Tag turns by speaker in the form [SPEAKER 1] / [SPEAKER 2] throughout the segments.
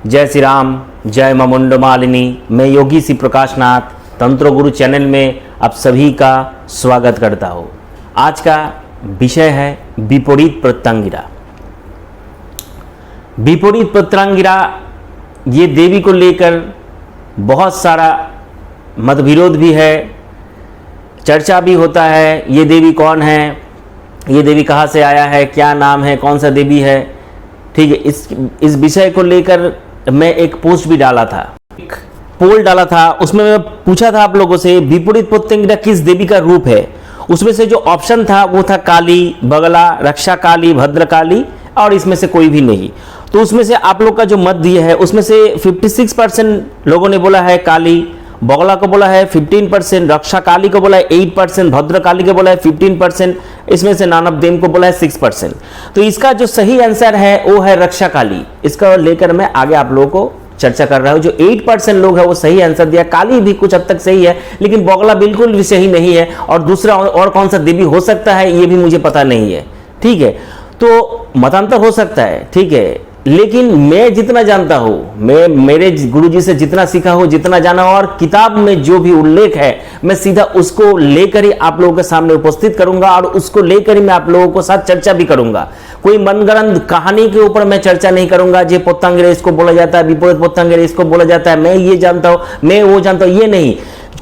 [SPEAKER 1] जय श्री राम, जय मां मुंडमालिनी। मैं योगी श्री प्रकाश नाथ तंत्र गुरु चैनल में आप सभी का स्वागत करता हूँ। आज का विषय है विपरीत प्रत्यंगिरा। विपरीत प्रत्यंगिरा ये देवी को लेकर बहुत सारा मतविरोध भी है, चर्चा भी होता है। ये देवी कौन है, ये देवी कहाँ से आया है, क्या नाम है, कौन सा देवी है। ठीक है, इस विषय को लेकर मैं एक पोस्ट भी डाला था, एक पोल डाला था। उसमें मैं पूछा था आप लोगों से विपरीत प्रत्यंगिरा किस देवी का रूप है। उसमें से जो ऑप्शन था वो था काली, बगला, रक्षा काली, भद्र काली और इसमें से कोई भी नहीं। तो उसमें से आप लोग का जो मत दिया है उसमें से 56% लोगों ने बोला है काली, बगला को बोला है 15%, रक्षा काली को बोला है 8%, भद्र काली को बोला है 15%, इसमें से नानव देव को बोला है 6%। तो इसका जो सही आंसर है वो है रक्षा काली। इसका लेकर मैं आगे आप लोगों को चर्चा कर रहा हूं। जो 8% लोग है वो सही आंसर दिया। काली भी कुछ हद तक सही है, लेकिन बगला बिल्कुल भी सही नहीं है। और दूसरा और कौन सा देवी हो सकता है ये भी मुझे पता नहीं है। ठीक है, तो मतांतर हो सकता है, ठीक है, लेकिन मैं जितना जानता हूं, मैं मेरे गुरुजी से जितना सीखा हूं, जितना जाना हूं, और किताब में जो भी उल्लेख है मैं सीधा उसको लेकर ही आप लोगों के सामने उपस्थित करूंगा और उसको लेकर ही मैं आप लोगों को साथ चर्चा भी करूंगा। कोई मनगढ़ंत कहानी के ऊपर मैं चर्चा नहीं करूंगा। जे प्रत्यंगिरा इसको बोला जाता है, विपरीत प्रत्यंगिरा इसको बोला जाता है, मैं ये जानता हूं, मैं वो जानता हूं, ये नहीं।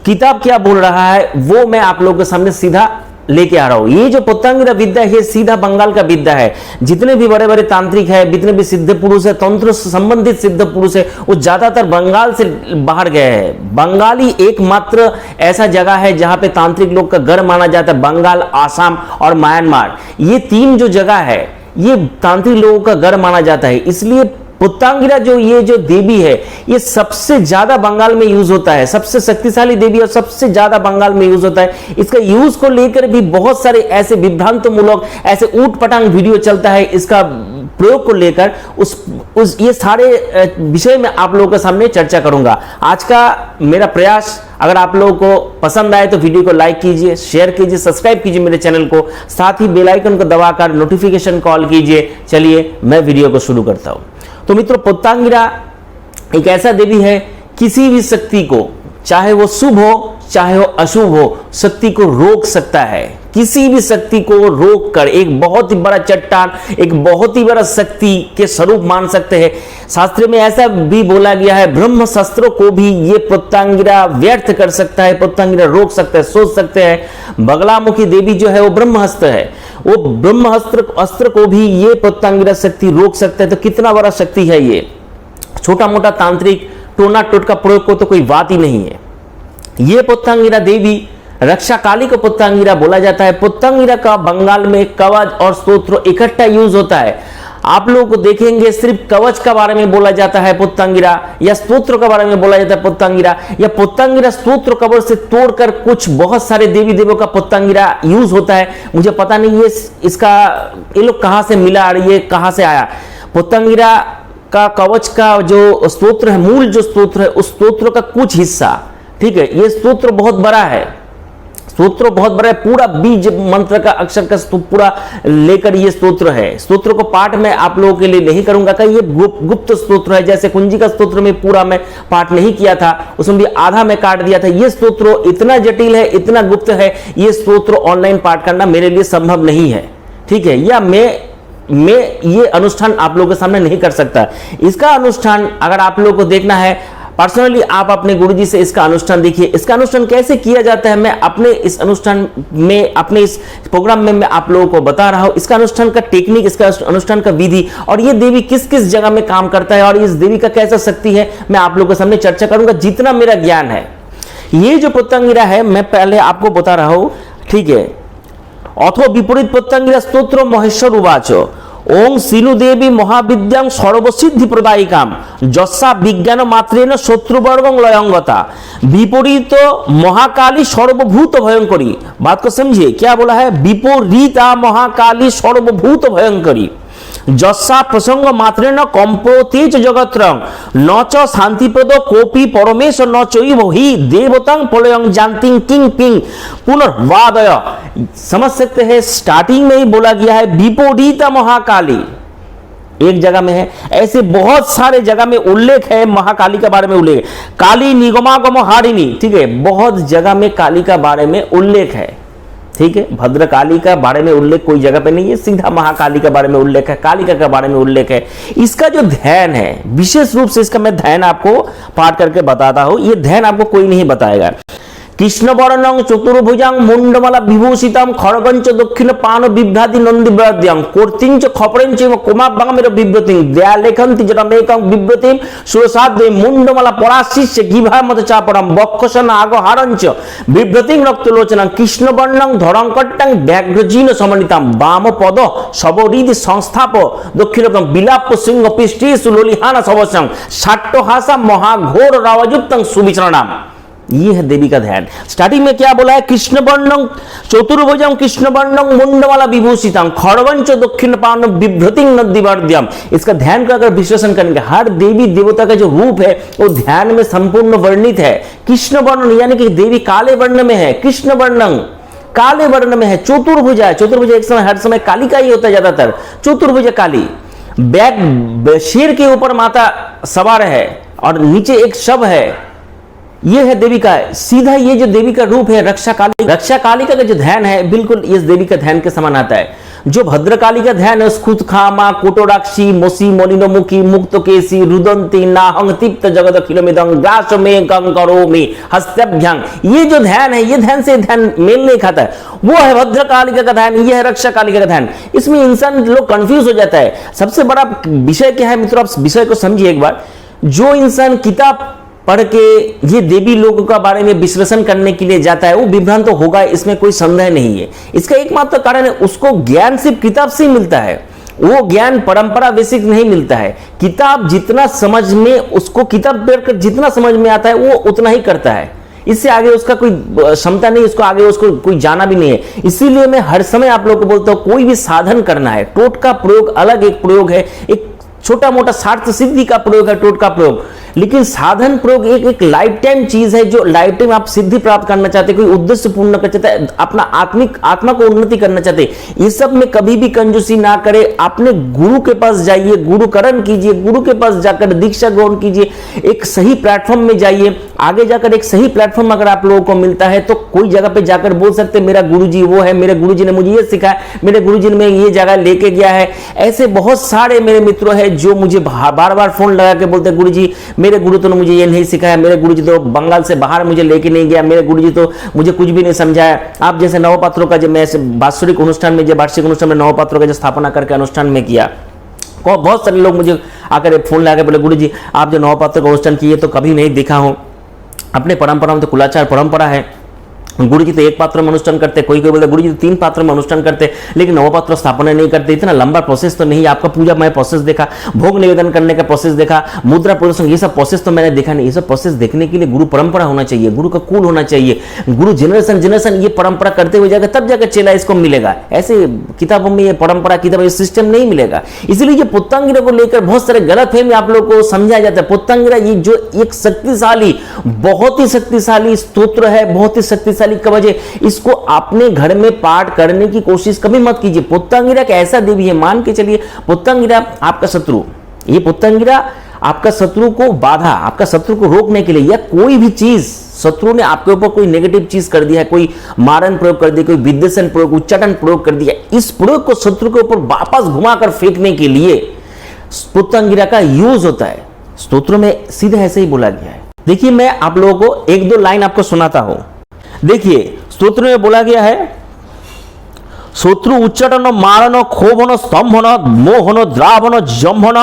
[SPEAKER 1] किताब क्या बोल रहा है वो मैं आप लोगों के सामने सीधा लेके आ रहा हूं। ये जो प्रत्यंगिरा विद्या है सीधा बंगाल का विद्या है। जितने भी बड़े बड़े तांत्रिक है, जितने भी सिद्ध पुरुष है, तंत्र से संबंधित सिद्ध पुरुष है, वो ज्यादातर बंगाल से बाहर गए हैं। बंगाली एकमात्र ऐसा जगह है जहां पे तांत्रिक लोग का घर माना जाता है। बंगाल, आसाम और म्यांमार, ये तीन जो जगह है ये तांत्रिक लोगों का घर माना जाता है। इसलिए प्रत्यंगिरा जो ये जो देवी है ये सबसे ज्यादा बंगाल में यूज होता है। सबसे शक्तिशाली देवी और सबसे ज्यादा बंगाल में यूज होता है। इसका यूज को लेकर भी बहुत सारे ऐसे विभ्रांतमूलक, ऐसे ऊट पटांग वीडियो चलता है इसका प्रयोग को लेकर। उस ये सारे विषय में आप लोगों के सामने चर्चा करूंगा। आज का मेरा प्रयास, अगर आप लोगों को पसंद आए तो वीडियो को लाइक कीजिए, शेयर कीजिए, सब्सक्राइब कीजिए मेरे चैनल को, साथ ही बेल आइकन को दबाकर नोटिफिकेशन कॉल कीजिए। चलिए मैं वीडियो को शुरू करता हूं। तो मित्रों, प्रत्यंगिरा एक ऐसा देवी है, किसी भी शक्ति को, चाहे वो शुभ हो चाहे वो अशुभ हो, शक्ति को रोक सकता है। किसी भी शक्ति को रोक कर एक बहुत ही बड़ा चट्टान, एक बहुत ही बड़ा शक्ति के स्वरूप मान सकते हैं। शास्त्र में ऐसा भी बोला गया है, ब्रह्म शस्त्रों को भी ये प्रत्यंगिरा व्यर्थ कर सकता है, प्रत्यंगिरा रोक सकता है। सोच सकते हैं बगलामुखी देवी जो है वो ब्रह्मास्त्र है, वो ब्रह्मास्त्र को भी ये प्रत्यंगिरा शक्ति रोक सकता है। तो कितना बड़ा शक्ति है ये। छोटा मोटा तांत्रिक टोना टोटका प्रयोग को तो कोई बात ही नहीं है। ये प्रत्यंगिरा देवी रक्षा काली को प्रत्यंगिरा बोला जाता है। प्रत्यंगिरा का बंगाल में कवच और स्तोत्र इकट्ठा यूज होता है। आप लोग को देखेंगे सिर्फ कवच का बारे में बोला जाता है प्रत्यंगिरा, या स्तोत्र के बारे में बोला जाता है प्रत्यंगिरा, या प्रत्यंगिरा स्तोत्र कवर से तोड़कर कुछ बहुत सारे देवी देवों का प्रत्यंगिरा यूज होता है। मुझे पता नहीं ये इसका ये लोग कहां से मिला और ये कहां से आया। प्रत्यंगिरा का कवच का जो स्तोत्र है, मूल जो स्तोत्र है, उस स्तोत्र का कुछ हिस्सा, ठीक है, ये स्तोत्र बहुत बड़ा है। स्तोत्र बहुत बड़ा है, पूरा बीज मंत्र का अक्षर का पूरा लेकर ये स्तोत्र है। स्तोत्र को पाठ में आप लोगों के लिए नहीं करूंगा कि ये गुप्त स्तोत्र है। जैसे कुंजी का स्तोत्र में पूरा मैं पाठ नहीं किया था, उसमें भी आधा मैं काट दिया था। ये स्तोत्र इतना जटिल है, इतना गुप्त है, ये स्तोत्र ऑनलाइन पाठ करना मेरे लिए संभव नहीं है। ठीक है, या मैं ये अनुष्ठान आप लोगों के सामने नहीं कर सकता। इसका अनुष्ठान अगर आप लोगों को देखना है पर्सनली, आप अपने गुरुजी से इसका अनुष्ठान देखिए। इसका अनुष्ठान कैसे किया जाता है मैं अपने इस अनुष्ठान में, अपने इस प्रोग्राम में मैं आप लोगों को बता रहा हूं। इसका अनुष्ठान का टेक्निक, इसका अनुष्ठान का विधि, और ये देवी किस किस जगह में काम करता है और इस देवी का कैसा शक्ति है, मैं आप लोगों के सामने चर्चा करूंगा जितना मेरा ज्ञान है। ये जो प्रत्यंगिरा है मैं पहले आपको बता रहा हूं, ठीक है। अथो विपरीत प्रत्यंगिरा स्तोत्र महेश्वर उवाच ओं सीनु देवी महाविद्यां सर्वसिद्धि प्रदायिकाम जस्सा विज्ञान मात्रेन शत्रुवर्गं लयंगता विपरीत महाकाली सर्वभूत भयंकरी। बात को समझिए, क्या बोला है, विपरीता महाकाली सर्वभूत भयंकरी जस्सा प्रसंग मात्रेन कंपोतेज जगत्रं न च शांतिप्रद कोपि परमेश न चैव हि देवतां प्रलयं जानतिं किं पिंग पुनर्वादय। समझ सकते हैं, स्टार्टिंग में ही बोला गया है विपरीता महाकाली। एक जगह में है, ऐसे बहुत सारे जगह में उल्लेख है, महाकाली के बारे में उल्लेख है। काली निगमागम हारिणी, ठीक है, बहुत जगह में काली का बारे में उल्लेख है, ठीक है। भद्रकाली का बारे में उल्लेख कोई जगह पे नहीं है, सीधा महाकाली के बारे में उल्लेख है, कालिका के बारे में उल्लेख है। इसका जो ध्यान है, विशेष रूप से इसका मैं ध्यान आपको पाठ करके बताता हूं, ये ध्यान आपको कोई नहीं बताएगा। कृष्ण वर्णं चतुर्भुजां मुंडमाला विभूषितां खड़गंच दक्षिण पान बिभ्राति नंदिव्राद्यां कोर्तिंच खपरेंच कुमाबामेर बिभ्रतिं दयालेखन्ति जटमेकं बिभ्रतिं सुरसाद्वे मुंडमाला पराशिष्य गिभामत चापरं बक्षसन आगहारंच बिभ्रतिं रक्तलोचनं कृष्ण वर्णं धरंकट्टं व्याघ्रजीन समन्वितां वामपद शबरीदि संस्थाप दक्षिणकं विलाप सिंह पिष्टेषु लोलिहान सवसं शाट्टहासा महाघोर रावयुक्तं सुविचरणम्। ये है देवी का ध्यान। स्टार्टिंग में क्या बोला है, कृष्ण वर्णं चतुर्भुजं कृष्ण वर्णं मुंडमाला विभूषितं खड़गंच दक्षिण पान बिभ्रतिं नंदिवर्द्यम। इसका ध्यान का अगर विश्लेषण करेंगे, हर देवी देवता का जो रूप है वो ध्यान में संपूर्ण वर्णित है। कृष्ण वर्ण यानी कि देवी काले वर्ण में है, कृष्ण वर्णं काले वर्ण में है, चतुर्भुजा, चतुर्भुजा एक समय हर समय काली का ही होता है ज्यादातर, चतुर्भुजा काली, बैक शेर के ऊपर माता सवार है और नीचे एक शव है, ये है देवी का सीधा, ये जो देवी का रूप है रक्षा काली, रक्षा कालिका का जो ध्यान है बिल्कुल इस देवी का ध्यान के समान आता है। जो भद्रकाली का ध्यान है, स्कुत खामा कोटोराक्षी मोसी मोनिनमुखी मुक्तकेशी रुदंती नाहंग तिप्त जगत खिलमिदं ग्रास में कंकरोमि हस्त्यभ्यंग, ये जो ध्यान है, ये ध्यान से ध्यान मेल नहीं खाता है, वो है भद्रकालिका का ध्यान, ये है रक्षा कालिका का ध्यान। इसमें इंसान लोग कंफ्यूज हो जाता है। सबसे बड़ा विषय क्या है मित्रों, आप विषय को समझिए एक बार। जो इंसान किताब पढ़ के ये देवी लोगों का बारे में विश्लेषण करने के लिए जाता है वो विभ्रांत तो होगा, इसमें कोई संदेह नहीं है। इसका एकमात्र कारण है उसको ज्ञान सिर्फ किताब से ही मिलता है, वो ज्ञान परंपरा बेसिक नहीं मिलता है। किताब जितना समझ में, उसको किताब पढ़कर जितना समझ में आता है वो उतना ही करता है, इससे आगे उसका कोई क्षमता नहीं, उसको आगे उसको कोई जाना भी नहीं है। इसीलिए मैं हर समय आप लोगों को बोलता हूं, कोई भी साधन करना है, टोटका प्रयोग अलग एक प्रयोग है, एक छोटा मोटा स्वार्थ सिद्धि का प्रयोग है टोटका प्रयोग, लेकिन साधन प्रयोग एक लाइफ टाइम चीज है। जो लाइफ टाइम आप सिद्धि प्राप्त करना चाहते, कोई उद्देश्य पूर्ण करना चाहते हैं, अपना आत्मा को उन्नति करना चाहते हैं, इस सब में कभी भी कंजूसी ना करे। अपने गुरु के पास जाइए, गुरुकरण कीजिए, गुरु के पास जाकर दीक्षा ग्रहण कीजिए, एक सही प्लेटफॉर्म में जाइए। आगे जाकर एक सही प्लेटफॉर्म अगर आप लोगों को मिलता है तो कोई जगह पे जाकर बोल सकते मेरा गुरुजी वो है, मेरे गुरुजी ने मुझे ये सिखाया, मेरे गुरुजी ने मैं ये जगह लेके गया है। ऐसे बहुत सारे मेरे मित्र हैं जो मुझे बार बार फोन लगा के बोलते हैं गुरुजी मेरे गुरु तो ने मुझे ये नहीं सिखाया, मेरे गुरुजी तो बंगाल से बाहर मुझे लेके नहीं गया, मेरे गुरुजी तो मुझे कुछ भी नहीं समझाया। आप जैसे नवपात्रों का जब मैं वार्षिक अनुष्ठान में, जब वार्षिक अनुष्ठान में नवपात्रों का जो स्थापना करके अनुष्ठान में किया, बहुत सारे लोग मुझे आकर फोन लगा के बोले गुरुजी आप जो नवपात्रों का अनुष्ठान किए तो कभी नहीं देखा हूं, अपने परंपरा में तो कुलाचार परंपरा है, गुरुजी तो एक पात्र में अनुष्ठान करते, कोई बोलते गुरुजी तो 3 पात्र में अनुष्ठान करते, लेकिन नवपात्र स्थापना नहीं करते। इतना लंबा प्रोसेस तो नहीं, आपका पूजा मैं प्रोसेस देखा, भोग निवेदन करने का प्रोसेस देखा, मुद्रा प्रदर्शन, ये सब प्रोसेस तो मैंने देखा नहीं। ये सब प्रोसेस देखने के लिए गुरु परंपरा होना चाहिए, गुरु का कुल होना चाहिए, गुरु जनरेशन ये परंपरा करते हुए जाकर तब जाकर चेला इसको मिलेगा। ऐसे किताबों में ये परंपरा किताब ये सिस्टम नहीं मिलेगा। इसलिए ये पुत्तांगिरा को लेकर बहुत सारे गलतफहमी आप लोगों को समझाया जाता है। पुत्तांगिरा ये जो एक शक्तिशाली, बहुत ही शक्तिशाली स्तोत्र है, बहुत ही शक्तिशाली कवच, इसको अपने घर में पाठ करने की कोशिश कभी मत कीजिए। पुत्तांगिरा एक ऐसा देवी है, मान के चलिए पुत्तांगिरा आपका शत्रु, ये पुत्तांगिरा आपका शत्रु को बाधा, आपका शत्रु को रोकने के लिए, या कोई भी चीज शत्रु ने आपके ऊपर कोई नेगेटिव चीज कर दिया है, कोई मारण प्रयोग कर दिया, कोई विद्वेषण प्रयोग, उच्चाटन प्रयोग कर दिया, इस प्रयोग को शत्रु के ऊपर वापस घुमाकर फेंकने के लिए पुत्तांगिरा का यूज होता है। स्तोत्र में सीधे ऐसे ही बोला गया है। देखिए मैं आप लोगों को 1-2 लाइन आपको सुनाता हूं। देखिए स्तोत्र में बोला गया है, शत्रु उच्चाटन मारण क्षोभन स्तंभन मोहन द्रावण जम्भन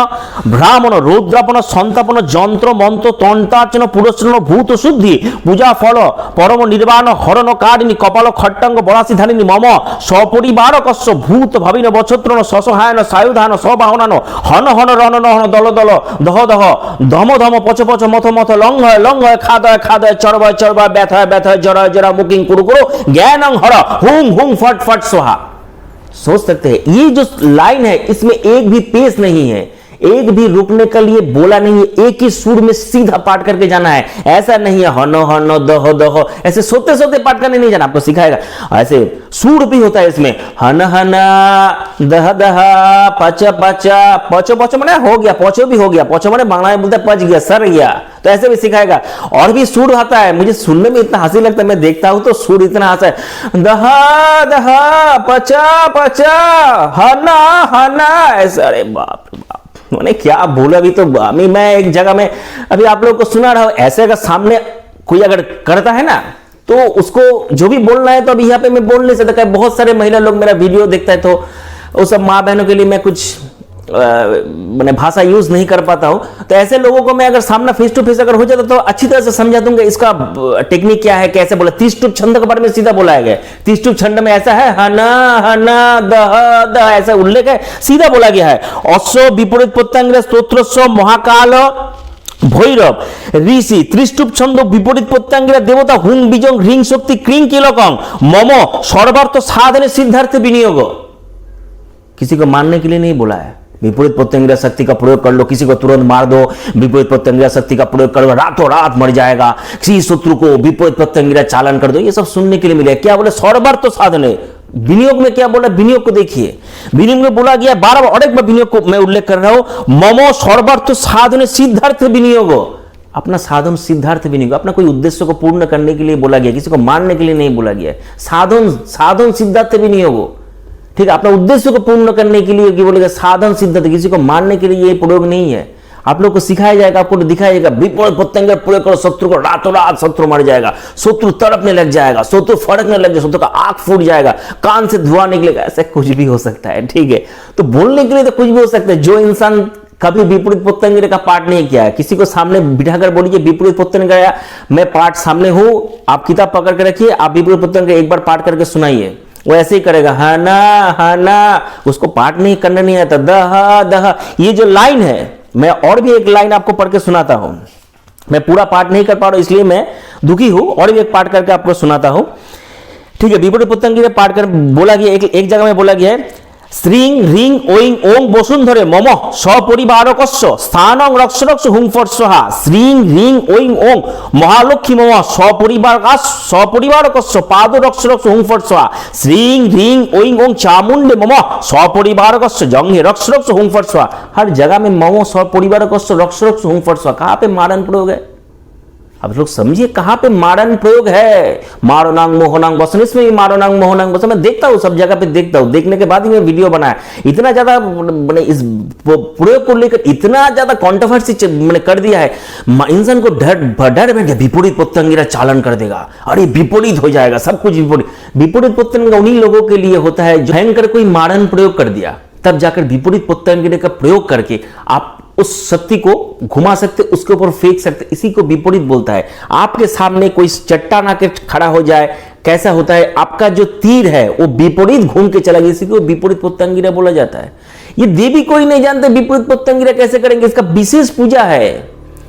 [SPEAKER 1] भ्रामण रौद्रापन संतापन जंत्र मंत्र तंतार्चन पुरस्चन भूत शुद्धि पूजा फल परम निर्वाण हरण कारिणी कपाल खट्टांग बरासी धारिणी मम सपरिवार कस्य भूत भाविन बछत्रन ससहायन सायुधान सबाहनान हन हन रन नहन दल दल दह दह धम धम पच पच मथ मथ लंघ लंघ खादय खादय चरवय चरवय व्यथय व्यथय जरा जरा मुकिंग कुरु कुरु ज्ञानं हर हुम हुम फट फट स्वाहा। सोच सकते हैं ये जो लाइन है इसमें एक भी पेश नहीं है, एक भी रुकने के लिए बोला नहीं है, एक ही सुर में सीधा पाठ करके जाना है। ऐसा नहीं है हनो हनो दहो दहो ऐसे सोते सोते पाठ करने नहीं जाना, आपको सिखाएगा। ऐसे सुर भी होता है इसमें, हन हना दह दह पच पच पचो पचो माने हो गया, पचो भी हो गया, पचो माने बांग्ला में बोलते पच गया, सर गया, तो ऐसे भी सिखाएगा। और भी सुर आता है, मुझे सुनने में इतना हंसी लगता है, मैं देखता हूं तो सुर इतना हंसा है, दहा दहा पचा पचा हना हना ऐसा। अरे बाप रे बाप, मैंने क्या बोला भी। तो अभी मैं एक जगह में अभी आप लोगों को सुना रहा हूं, ऐसे अगर सामने कोई अगर करता है ना तो उसको जो भी बोलना है, तो अभी यहाँ पे मैं बोल नहीं सकता। बहुत सारे महिला लोग मेरा वीडियो देखता है, तो उस सब माँ बहनों के लिए मैं कुछ मैंने भाषा यूज नहीं कर पाता हूं। तो ऐसे लोगों को मैं अगर सामना फेस टू फेस अगर हो जाता तो अच्छी तरह से समझा दूंगा इसका टेक्निक क्या है, कैसे बोला। 30 टूप छंद के बारे में सीधा बोला गया, 30 टूप छंद में ऐसा है, हना हना दह दह ऐसा उल्लेख है, सीधा बोला गया है। अश्व विपरीत प्रत्यंग स्तोत्रस्व महाकाल ভৈরব ঋষি ত্রিষ্টুপ ছন্দ বিপরীত প্রত্যঙ্গের দেবতা হুং বিজং হ্রিং শক্তি ক্রিং কিলকং মম सर्वार्थ साधने सिद्धार्थ विनियोग। किसी को मारने के लिए नहीं बोला है, विपरीत प्रत्यंगिरा शक्ति का प्रयोग कर लो, किसी को तुरंत मार दो, विपरीत प्रत्यंगिरा शक्ति का प्रयोग कर लो, रातों रात मर जाएगा, किसी शत्रु को विपरीत प्रत्यंगिरा चालन कर दो, ये सब सुनने के लिए मिलेगा। क्या बोले सर्वार्थ साधने, विनियोग में क्या बोला, विनियोग को देखिए, विनियोग में बोला गया 12 बार, और एक बार विनियोग को मैं उल्लेख कर रहा हूं, ममो सर्वार्थ साधने सिद्धार्थ विनियोग। अपना साधन सिद्धार्थ विनियोग, अपना कोई उद्देश्य को पूर्ण करने के लिए बोला गया, किसी को मारने के लिए नहीं बोला गया। साधन साधन सिद्धार्थ विनियोग, ठीक है, अपना उद्देश्य को पूर्ण करने के लिए बोलेगा साधन सिद्धार्थ, किसी को मारने के लिए ये प्रयोग नहीं है। आप लोग को सिखाया जाएगा, आपको दिखाया जाएगा, विपरीत प्रत्यंग प्रयोग करो, शत्रु को रातों रात शत्रु मर जाएगा, शत्रु तड़पने लग जाएगा, शत्रु फड़कने लग जाएगा, शत्रु का आंख फूट जाएगा, कान से धुआं निकलेगा, ऐसा कुछ भी हो सकता है। ठीक है, तो बोलने के लिए तो कुछ भी हो सकता है। जो इंसान कभी विपरीत प्रत्यंगिरा का पाठ नहीं किया है, किसी को सामने बिठाकर बोलिए विपरीत प्रत्यंगिरा मैं पाठ सामने हूं, आप किताब पकड़ के रखिए, आप विपरीत प्रत्यंगिरा एक बार पाठ करके सुनाइए, वो ऐसे ही करेगा, हना हना, उसको पाठ नहीं करना नहीं आता, दह दह। ये जो लाइन है, मैं और भी एक लाइन आपको पढ़ के सुनाता हूं, मैं पूरा पाठ नहीं कर पा रहा हूं इसलिए मैं दुखी हूं, और भी एक पाठ करके आपको सुनाता हूं। ठीक है, विपरीत प्रत्यंगिरा पाठ कर बोला गया, एक जगह में बोला गया है, श्रीं ह्रीं ओं ओं बसुंधरे मम सपरिवारकस्य स्थानं रक्ष रक्ष हुं फट् स्वाहा। श्रीं ह्रीं ओं ओं महालक्ष्मी मम सपरिवारकस्य पाद रक्ष रक्ष हुं फट् स्वाहा। श्रीं ह्रीं ओं ओं चामुंडे मम सपरिवारकस्य जंघे रक्ष रक्ष हुं फट् स्वाहा। हर जगह में मम सपरिवारकस्य रक्ष रक्ष हुं फट् स्वाहा, कहां पे मारन प्रयोग है? अब लोग समझिए कहां पे मारन प्रयोग है। मारोनांग मोहनांग बसन, इसमें भी मारोनांग मोहनांग बसन, मैं देखता हूं, सब जगह पे देखता हूं, देखने के बाद ही मैं वीडियो बनाया। इतना ज्यादा मैंने इस प्रयोग को लेकर इतना ज्यादा कंट्रोवर्सी मैंने कर दिया है, इंसान को डर बैठ गया, विपरीत प्रत्यंगिरा चालन कर देगा, अरे विपरीत हो जाएगा, सब कुछ विपरीत। विपरीत प्रत्यंगिरा उन्हीं लोगों के लिए होता है जो भयंकर कोई मारन प्रयोग कर दिया, तब जाकर विपरीत प्रत्यंगिरा का प्रयोग करके आप उस शक्ति को घुमा सकते, उसके ऊपर फेंक सकते, इसी को विपरीत बोलता है। आपके सामने कोई चट्टान आके खड़ा हो जाए, कैसा होता है, आपका जो तीर है वो विपरीत घूम के चला गया, इसी को विपरीत प्रत्यंगिरा बोला जाता है। ये देवी कोई नहीं जानते विपरीत प्रत्यंगिरा कैसे करेंगे, इसका विशेष पूजा है।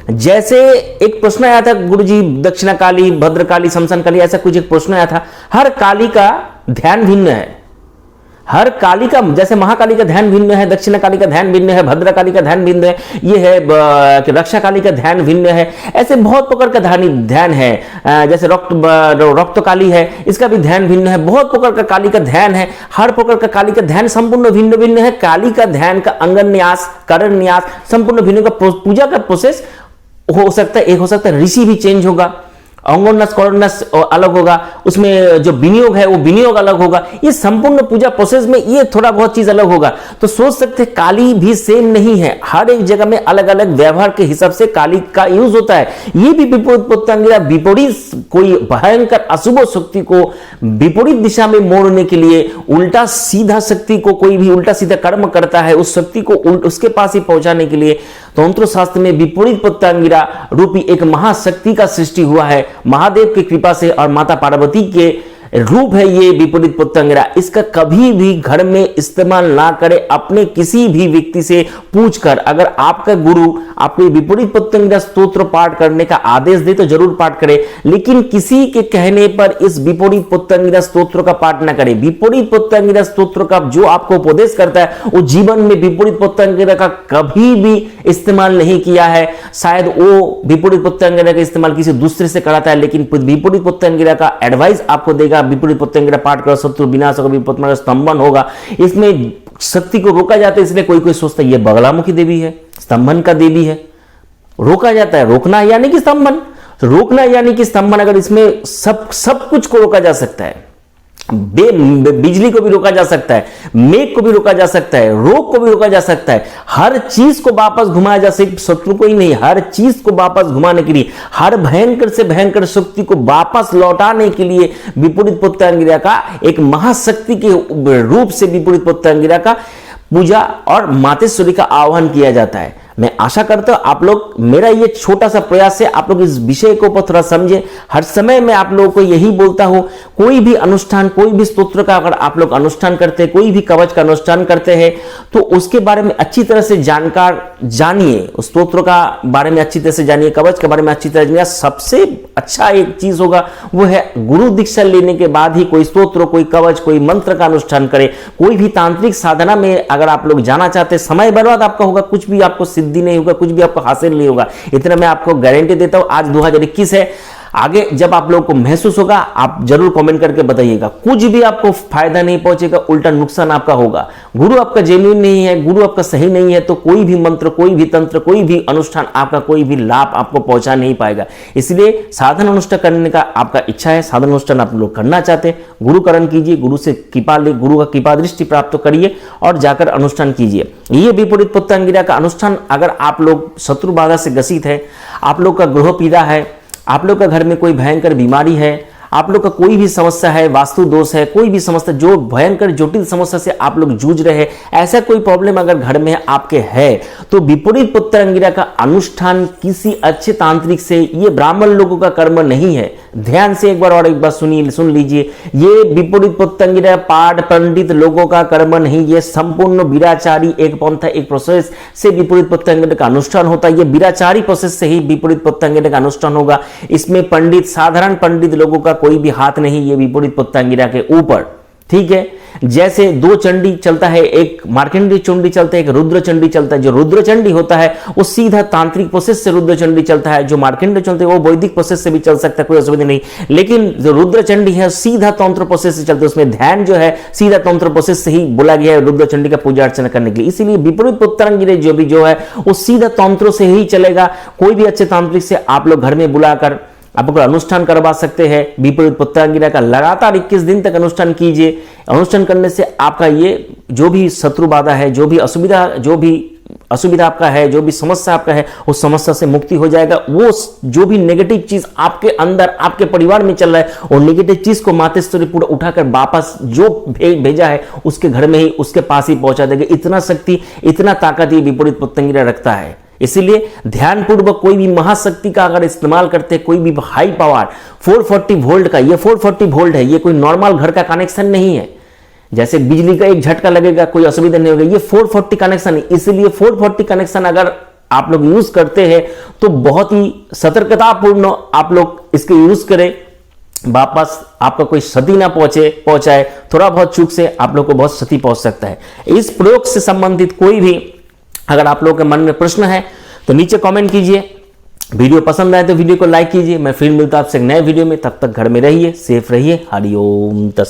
[SPEAKER 1] जैसे एक प्रश्न आया था गुरुजी, दक्षिणा काली, भद्रकाली, शमशान काली, ऐसा कुछ एक प्रश्न आया था। हर काली का ध्यान भिन्न है, हर काली का, जैसे महाकाली का ध्यान भिन्न है, दक्षिणा काली का ध्यान भिन्न है, भद्रकाली का ध्यान भिन्न है, ये है रक्षा काली का ध्यान भिन्न है, ऐसे बहुत प्रकार का ध्यान है। जैसे रक्त काली है, इसका भी ध्यान भिन्न है, बहुत प्रकार का काली का ध्यान है, हर प्रकार का काली का ध्यान संपूर्ण भिन्न भिन्न है। काली का ध्यान का अंगन न्यास, करण न्यास संपूर्ण भिन्न का पूजा का प्रोसेस हो सकता है। एक हो सकता है ऋषि भी चेंज होगा, अंगोन्नस करोन्नस अलग होगा, उसमें जो विनियोग है वो विनियोग अलग होगा, ये संपूर्ण पूजा प्रोसेस में ये थोड़ा बहुत चीज अलग होगा। तो सोच सकते हैं काली भी सेम नहीं है, हर एक जगह में अलग अलग व्यवहार के हिसाब से काली का यूज होता है। ये भी विपरीत प्रत्यंगिरा विपरीत कोई भयंकर अशुभ शक्ति को विपरीत दिशा में मोड़ने के लिए, उल्टा सीधा शक्ति को, कोई भी उल्टा सीधा कर्म करता है उस शक्ति को उसके पास ही पहुंचाने के लिए तंत्र शास्त्र में विपरीत प्रत्यंगिरा रूपी एक महाशक्ति का सृष्टि हुआ है महादेव की कृपा से और माता पार्वती के रूप है ये विपरीत प्रत्यंगिरा, इसका कभी भी घर में इस्तेमाल ना करें। अपने किसी भी व्यक्ति से पूछकर, अगर आपका गुरु आपको विपरीत प्रत्यंगिरा स्तोत्र पाठ करने का आदेश दे तो जरूर पाठ करें, लेकिन किसी के कहने पर इस विपरीत प्रत्यंगिरा स्तोत्र का पाठ ना करें। विपरीत प्रत्यंगिरा स्तोत्र का जो आपको उपदेश करता है वो जीवन में विपरीत प्रत्यंगिरा का कभी भी इस्तेमाल नहीं किया है। शायद वो विपरीत प्रत्यंगिरा का इस्तेमाल किसी दूसरे से कराता है, लेकिन विपरीत प्रत्यंगिरा का एडवाइस आपको देगा, विपरीत प्रत्यंगिरा पाठ करो, शत्रु विनाश होगा, विपरीत प्रत्यंगिरा स्तंभन होगा। इसमें शक्ति को रोका जाता है, इसलिए कोई कोई सोचता है ये बगलामुखी देवी है, स्तंभन का देवी है। रोका जाता है, रोकना यानी कि स्तंभन, रोकना यानी कि स्तंभन। अगर इसमें सब कुछ को रोका जा सकता है, बिजली को भी रोका जा सकता है, मेघ को भी रोका जा सकता है, रोग को भी रोका जा सकता है, हर चीज को वापस घुमाया जा सकता है। शत्रु को ही नहीं, हर चीज को वापस घुमाने के लिए, हर भयंकर से भयंकर शक्ति को वापस लौटाने के लिए विपरीत प्रत्यंगिरा का एक महाशक्ति के रूप से विपरीत प्रत्यंगिरा का पूजा और मातेश्वरी का आह्वान किया जाता है। मैं आशा करता हूं आप लोग, मेरा ये छोटा सा प्रयास है, आप लोग इस विषय को थोड़ा समझें। हर समय मैं आप लोगों को यही बोलता हूं, कोई भी अनुष्ठान, कोई भी स्तोत्र का अगर आप लोग अनुष्ठान करते हैं, कोई भी कवच का अनुष्ठान करते हैं, तो उसके बारे में अच्छी तरह से जानकार जानिए, उस स्तोत्र का बारे में अच्छी तरह से जानिए, कवच के बारे में अच्छी तरह जानिए। सबसे अच्छा एक चीज होगा वो है गुरु दीक्षा लेने के बाद ही कोई स्तोत्र, कोई कवच, कोई मंत्र का अनुष्ठान करें। कोई भी तांत्रिक साधना में अगर आप लोग जाना चाहते हैं, समय बर्बाद आपका होगा, कुछ भी आपको सिद्धि नहीं होगा, कुछ भी आपको हासिल नहीं होगा, इतना मैं आपको गारंटी देता हूं। आज 2021 है, आगे जब आप लोगों को महसूस होगा आप जरूर कमेंट करके बताइएगा। कुछ भी आपको फायदा नहीं पहुंचेगा, उल्टा नुकसान आपका होगा। गुरु आपका जेन्युइन नहीं है, गुरु आपका सही नहीं है, तो कोई भी मंत्र, कोई भी तंत्र, कोई भी अनुष्ठान आपका कोई भी लाभ आपको पहुंचा नहीं पाएगा। इसलिए साधन अनुष्ठान करने का आपका इच्छा है, साधन अनुष्ठान आप लोग करना चाहते हैं, गुरुकरण कीजिए, गुरु से कृपा ले, गुरु का कृपा दृष्टि प्राप्त करिए और जाकर अनुष्ठान कीजिए। ये विपरीत प्रत्यंगिरा का अनुष्ठान, अगर आप लोग शत्रु बाधा से ग्रसित है, आप लोग का गृह पीड़ा है, आप लोग का घर में कोई भयंकर बीमारी है, आप लोग का कोई भी समस्या है, वास्तु दोष है, कोई भी समस्या जो भयंकर जटिल समस्या से आप लोग जूझ रहे हैं, ऐसा कोई प्रॉब्लम अगर घर में आपके है, तो विपरीत प्रत्यंगिरा का अनुष्ठान किसी अच्छे तांत्रिक से, ये ब्राह्मण लोगों का कर्म नहीं है। ध्यान से एक बार और एक बार सुन लीजिए, ये विपरीत प्रत्यंगिरा पाठ पंडित लोगों का कर्म नहीं, ये संपूर्ण वीराचारी एक पंथा, एक प्रोसेस से विपरीत प्रत्यंगिरा का अनुष्ठान होता है। ये वीराचारी प्रोसेस से ही विपरीत प्रत्यंगिरा का अनुष्ठान होगा। इसमें पंडित, साधारण पंडित लोगों का कोई भी हाथ नहीं ये विपरीत प्रत्यंगिरा के ऊपर, ठीक है। जैसे दो चंडी चलता है, एक मार्कंडेय चंडी चलता है, एक रुद्र चंडी चलता है। जो रुद्र चंडी होता है वो सीधा तांत्रिक प्रोसेस से रुद्र चंडी चलता है, जो मार्कंडेय चलते हैं वो वैदिक प्रोसेस से भी चल सकता है, कोई असुविधा नहीं। लेकिन जो रुद्र चंडी है सीधा तंत्र प्रोसेस से चलते हैं, उसमें ध्यान जो है सीधा तंत्र प्रोसेस से ही बोला गया है रुद्र चंडी का पूजा अर्चना करने के लिए। इसीलिए विपरीत प्रत्यंगिरा जो है वो सीधा तंत्रों से ही चलेगा। कोई भी अच्छे तांत्रिक से आप लोग घर में बुलाकर आप लोग अनुष्ठान करवा सकते हैं। विपरीत प्रत्यंगिरा का लगातार 21 दिन तक अनुष्ठान कीजिए। अनुष्ठान करने से आपका ये जो भी शत्रु बाधा है, जो भी असुविधा आपका है, जो भी समस्या आपका है, उस समस्या से मुक्ति हो जाएगा। वो जो भी नेगेटिव चीज आपके अंदर, आपके परिवार में चल रहा है, और नेगेटिव चीज को मातेश्वरी पूरा उठाकर वापस जो भेजा है उसके घर में ही, उसके पास ही पहुंचा देगा। इतना शक्ति, इतना ताकत ये विपरीत प्रत्यंगिरा रखता है। इसीलिए ध्यानपूर्वक कोई भी महाशक्ति का अगर इस्तेमाल करते हैं, कोई भी हाई पावर 440 वोल्ट का, ये 440 वोल्ट है, ये कोई नॉर्मल घर का कनेक्शन नहीं है। जैसे बिजली का एक झटका लगेगा कोई असुविधा नहीं होगी, ये 440 कनेक्शन है। इसलिए 440 कनेक्शन अगर आप लोग यूज करते हैं तो बहुत ही सतर्कतापूर्ण आप लोग इसके यूज करें, वापस आपका कोई क्षति ना पहुंचाए। थोड़ा बहुत चूक से आप लोग को बहुत क्षति पहुंच सकता है। इस प्रयोग से संबंधित कोई भी अगर आप लोगों के मन में प्रश्न है तो नीचे कमेंट कीजिए। वीडियो पसंद आए तो वीडियो को लाइक कीजिए। मैं फिर मिलता हूं आपसे एक नए वीडियो में, तब तक घर में रहिए, सेफ रहिए। हरिओम तस्सत्।